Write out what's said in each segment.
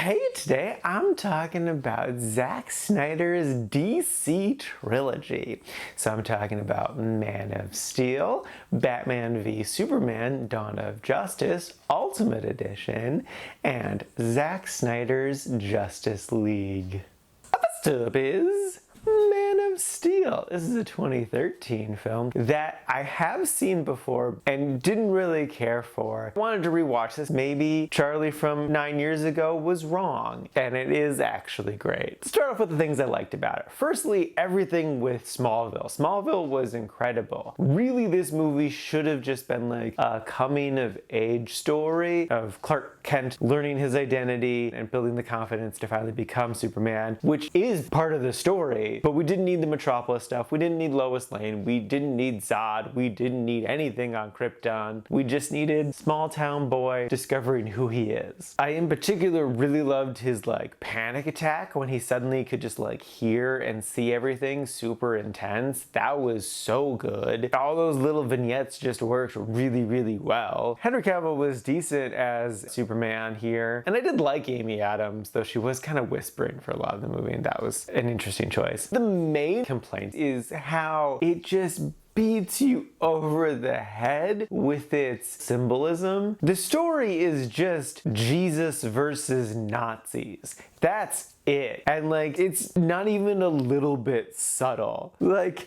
Hey, today I'm talking about Zack Snyder's DC trilogy. So I'm talking about Man of Steel, Batman v Superman, Dawn of Justice, Ultimate Edition, and Zack Snyder's Justice League. First up is Man of Steel. This is a 2013 film that I have seen before and didn't really care for. I wanted to rewatch this. Maybe Charlie from 9 years ago was wrong, and it is actually great. Let's start off with the things I liked about it. Firstly, everything with Smallville. Smallville was incredible. Really, this movie should have just been like a coming-of-age story of Clark Kent learning his identity and building the confidence to finally become Superman, which is part of the story. But we didn't need the Metropolis stuff. We didn't need Lois Lane. We didn't need Zod. We didn't need anything on Krypton. We just needed small town boy discovering who he is. I in particular really loved his panic attack when he suddenly could just hear and see everything super intense. That was so good. All those little vignettes just worked really, really well. Henry Cavill was decent as Superman here. And I did like Amy Adams, though she was kind of whispering for a lot of the movie, and that was an interesting choice. The main complaint is how it just beats you over the head with its symbolism. The story is just Jesus versus Nazis. That's it. And it's not even a little bit subtle.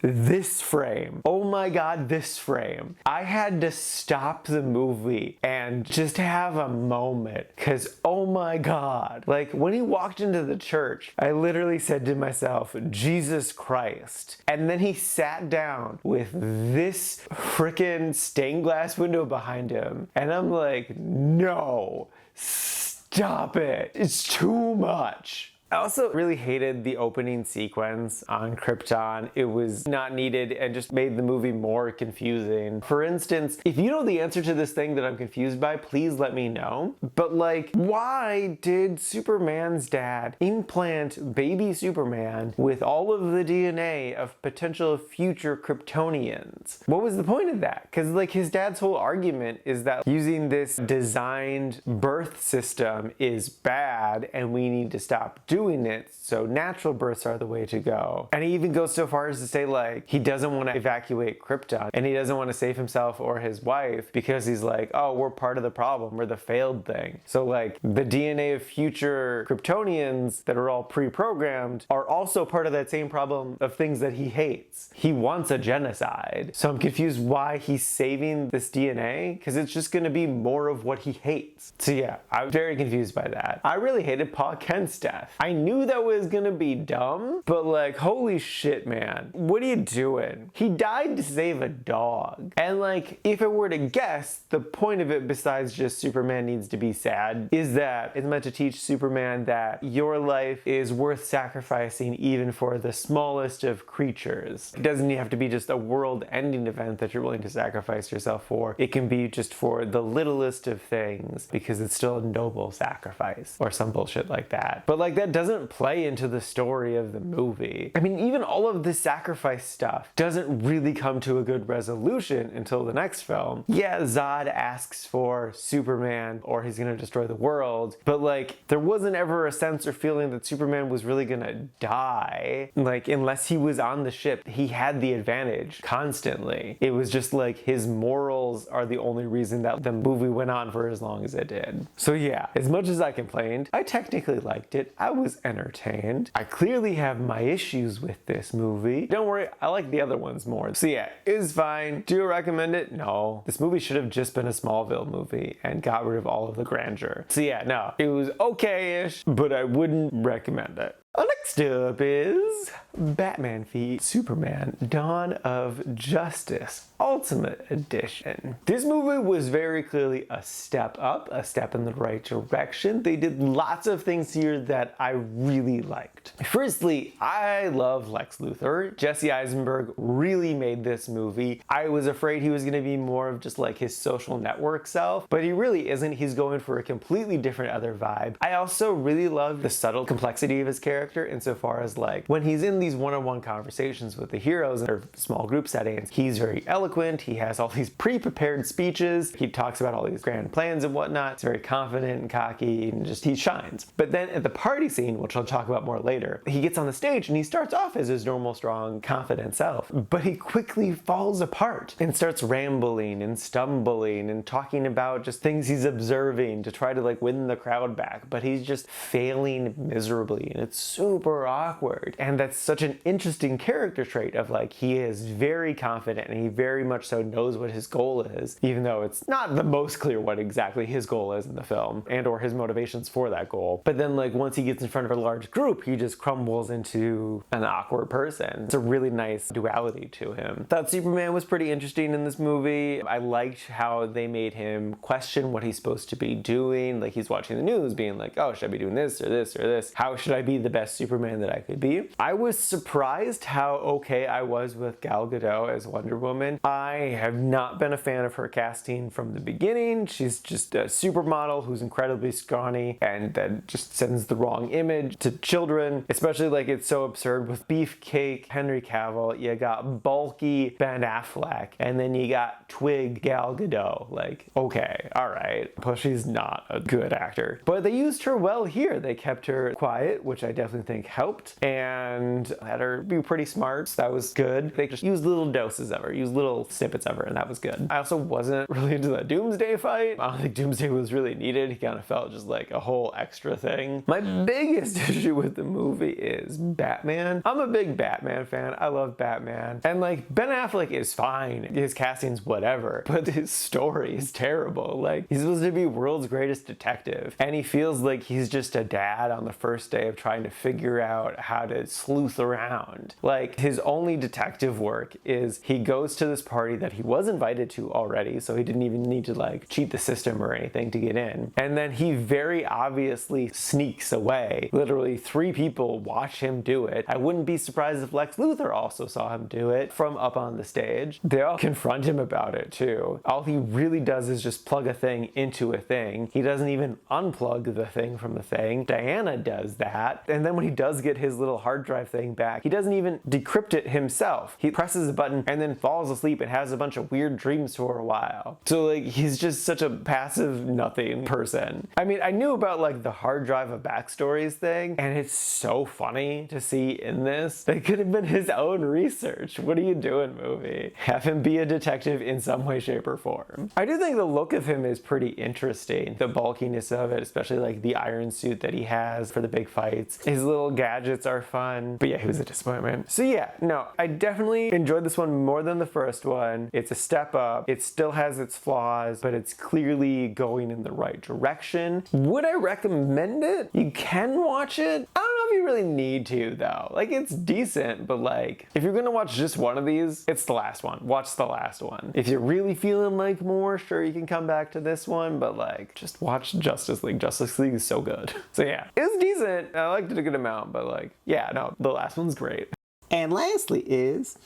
This frame. Oh my god, this frame. I had to stop the movie and just have a moment, because oh my god. When he walked into the church, I literally said to myself, Jesus Christ. And then he sat down with this frickin' stained glass window behind him. And I'm like, no, stop it. It's too much. I also really hated the opening sequence on Krypton. It was not needed and just made the movie more confusing. For instance, if you know the answer to this thing that I'm confused by, please let me know. But why did Superman's dad implant baby Superman with all of the DNA of potential future Kryptonians? What was the point of that? Because his dad's whole argument is that using this designed birth system is bad and we need to stop doing it, so natural births are the way to go. And he even goes so far as to say he doesn't want to evacuate Krypton and he doesn't want to save himself or his wife because he's oh, we're part of the problem, we're the failed thing. So the DNA of future Kryptonians that are all pre-programmed are also part of that same problem of things that he hates. He wants a genocide. So I'm confused why he's saving this DNA, because it's just going to be more of what he hates. So yeah, I'm very confused by that. I really hated Pa Kent's death. I knew that was gonna be dumb, but holy shit, man. What are you doing? He died to save a dog. And if I were to guess, the point of it, besides just Superman needs to be sad, is that it's meant to teach Superman that your life is worth sacrificing even for the smallest of creatures. It doesn't have to be just a world-ending event that you're willing to sacrifice yourself for. It can be just for the littlest of things, because it's still a noble sacrifice, or some bullshit like that. But that doesn't play into the story of the movie. I mean, even all of the sacrifice stuff doesn't really come to a good resolution until the next film. Yeah, Zod asks for Superman or he's gonna destroy the world, but there wasn't ever a sense or feeling that Superman was really gonna die. Unless he was on the ship, he had the advantage constantly. It was just his morals are the only reason that the movie went on for as long as it did. So yeah, as much as I complained, I technically liked it. I was entertained. I clearly have my issues with this movie. Don't worry, I like the other ones more. So yeah, it's fine. Do I recommend it? No. This movie should have just been a Smallville movie and got rid of all of the grandeur. So yeah, no. It was okay-ish, but I wouldn't recommend it. Next up is Batman v Superman, Dawn of Justice, Ultimate Edition. This movie was very clearly a step up, a step in the right direction. They did lots of things here that I really liked. Firstly, I love Lex Luthor. Jesse Eisenberg really made this movie. I was afraid he was going to be more of just his social network self, but he really isn't. He's going for a completely different other vibe. I also really love the subtle complexity of his character insofar as when he's in these one-on-one conversations with the heroes or small group settings, he's very eloquent. He has all these pre-prepared speeches. He talks about all these grand plans and whatnot. He's very confident and cocky, and just he shines. But then at the party scene, which I'll talk about more later, he gets on the stage and he starts off as his normal, strong, confident self. But he quickly falls apart and starts rambling and stumbling and talking about just things he's observing to try to like win the crowd back. But he's just failing miserably, and it's super awkward. And that's such an interesting character trait of like, he is very confident and he very much so knows what his goal is, even though it's not the most clear what exactly his goal is in the film and or his motivations for that goal. But then like once he gets in front of a large group, he just crumbles into an awkward person. It's a really nice duality to him. Thought Superman was pretty interesting in this movie. I liked how they made him question what he's supposed to be doing. Like he's watching the news being like, oh, should I be doing this or this or this? How should I be the best Superman that I could be? I was surprised how okay I was with Gal Gadot as Wonder Woman. I have not been a fan of her casting from the beginning. She's just a supermodel who's incredibly scrawny and that just sends the wrong image to children, especially like it's so absurd with Beefcake Henry Cavill. You got bulky Ben Affleck and then you got twig Gal Gadot. Like, okay, all right. Plus she's not a good actor. But they used her well here. They kept her quiet, which I definitely think helped, and had her be pretty smart. So that was good. They just used little doses of her, used little snippets of her, and that was good. I also wasn't really into the Doomsday fight. I don't think Doomsday was really needed. He kind of felt just like a whole extra thing. My biggest issue with the movie is Batman. I'm a big Batman fan. I love Batman. And like Ben Affleck is fine. His casting's whatever, but his story is terrible. Like he's supposed to be world's greatest detective and he feels like he's just a dad on the first day of trying to figure out how to sleuth around. Like his only detective work is he goes to this party that he was invited to already, so he didn't even need to like cheat the system or anything to get in. And then he very obviously sneaks away. Literally 3 people watch him do it. I wouldn't be surprised if Lex Luthor also saw him do it from up on the stage. They all confront him about it too. All he really does is just plug a thing into a thing. He doesn't even unplug the thing from the thing. Diana does that. And then when he does get his little hard drive thing back, he doesn't even decrypt it himself. He presses a button and then falls asleep and has a bunch of weird dreams for a while. So like he's just such a passive nothing person. I mean, I knew about like the hard drive of backstories thing, and it's so funny to see in this. They could have been his own research. What are you doing, movie? Have him be a detective in some way, shape, or form. I do think the look of him is pretty interesting. The bulkiness of it, especially like the iron suit that he has for the big fights. His little gadgets are fun. But yeah, he was a disappointment. So yeah, no, I definitely enjoyed this one more than the first one. It's a step up. It still has its flaws, but it's clearly going in the right direction. Would I recommend it? You can watch it. I don't know if you really need to though. Like it's decent, but like if you're gonna watch just one of these, it's the last one. Watch the last one. If you're really feeling like more, sure you can come back to this one, but like just watch Justice League. Justice League is so good. So yeah, it was decent. I liked it a good amount, but like yeah, no, the last one's great. And lastly is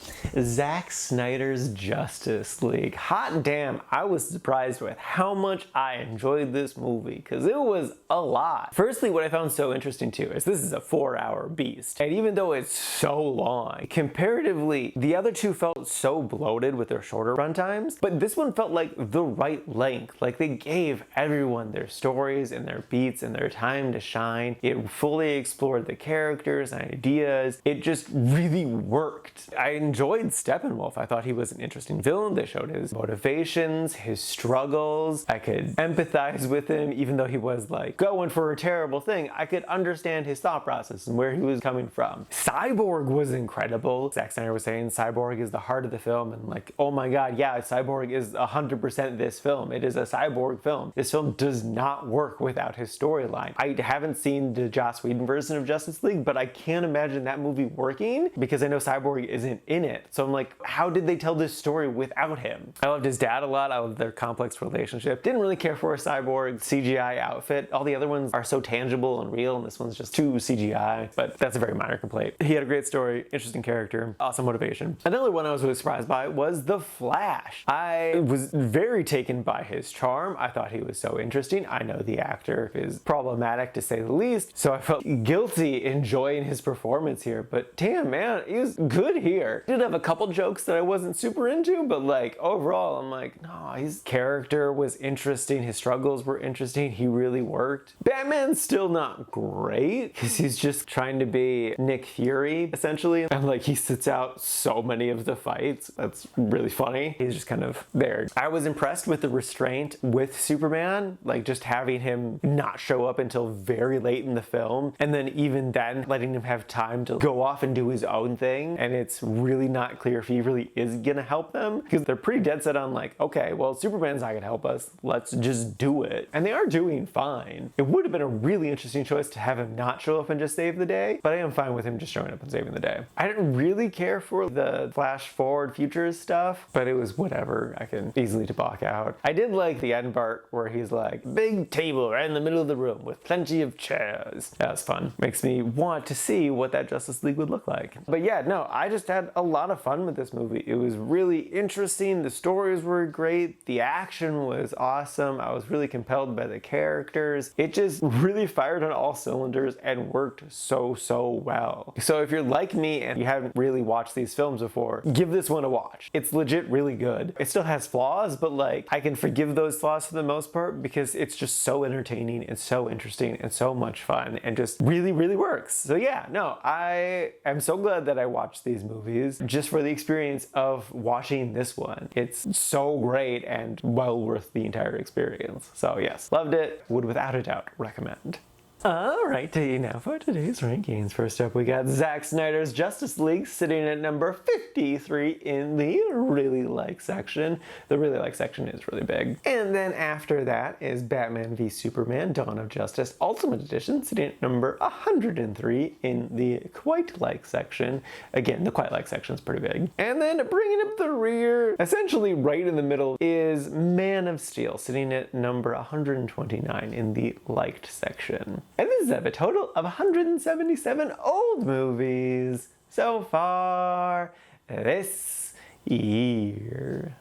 Zack Snyder's Justice League. Hot damn, I was surprised with how much I enjoyed this movie, because it was a lot. Firstly, what I found so interesting too is this is a 4-hour beast. And even though it's so long, comparatively, the other two felt so bloated with their shorter runtimes, but this one felt like the right length. Like they gave everyone their stories and their beats and their time to shine. It fully explored the characters and ideas. It just really worked. I enjoyed Steppenwolf. I thought he was an interesting villain. They showed his motivations, his struggles. I could empathize with him even though he was like going for a terrible thing. I could understand his thought process and where he was coming from. Cyborg was incredible. Zack Snyder was saying Cyborg is the heart of the film, and like, oh my god, yeah, Cyborg is 100% this film. It is a Cyborg film. This film does not work without his storyline. I haven't seen the Joss Whedon version of Justice League, but I can't imagine that movie working because I know Cyborg isn't in it. So I'm like, how did they tell this story without him? I loved his dad a lot. I loved their complex relationship. Didn't really care for a Cyborg CGI outfit. All the other ones are so tangible and real, and this one's just too CGI, but that's a very minor complaint. He had a great story, interesting character, awesome motivation. Another one I was really surprised by was the Flash. I was very taken by his charm. I thought he was so interesting. I know the actor is problematic to say the least, so I felt guilty enjoying his performance here, but damn man, he was good here. Did have a couple jokes that I wasn't super into, but like overall I'm like, no, his character was interesting, his struggles were interesting, he really worked. Batman's still not great because he's just trying to be Nick Fury essentially, and like he sits out so many of the fights. That's really funny. He's just kind of there. I was impressed with the restraint with Superman, like just having him not show up until very late in the film, and then even then letting him have time to go off and do his own thing, and it's really not clear if he really is gonna help them because they're pretty dead set on like, okay, well, Superman's not gonna help us, let's just do it. And they are doing fine. It would have been a really interesting choice to have him not show up and just save the day, but I am fine with him just showing up and saving the day. I didn't really care for the flash forward futures stuff, but it was whatever. I can easily debauch out. I did like the end part where he's like, big table right in the middle of the room with plenty of chairs. That was fun. Makes me want to see what that Justice League would look like. But yeah, no, I just had a lot of fun with this movie. It was really interesting. The stories were great. The action was awesome. I was really compelled by the characters. It just really fired on all cylinders and worked so well. So if you're like me and you haven't really watched these films before, give this one a watch. It's legit really good. It still has flaws, but like I can forgive those flaws for the most part because it's just so entertaining and so interesting and so much fun and just really works. So yeah, no, I am so glad that I watched these movies just for the experience of watching this one. It's so great and well worth the entire experience. So yes, loved it. Would without a doubt recommend. Alrighty, now for today's rankings. First up, we got Zack Snyder's Justice League sitting at number 53 in the really like section. The really like section is really big. And then after that is Batman v Superman Dawn of Justice Ultimate Edition sitting at number 103 in the quite like section. Again, the quite like section is pretty big. And then bringing up the rear, essentially right in the middle, is Man of Steel sitting at number 129 in the liked section. And this is a total of 177 old movies so far this year.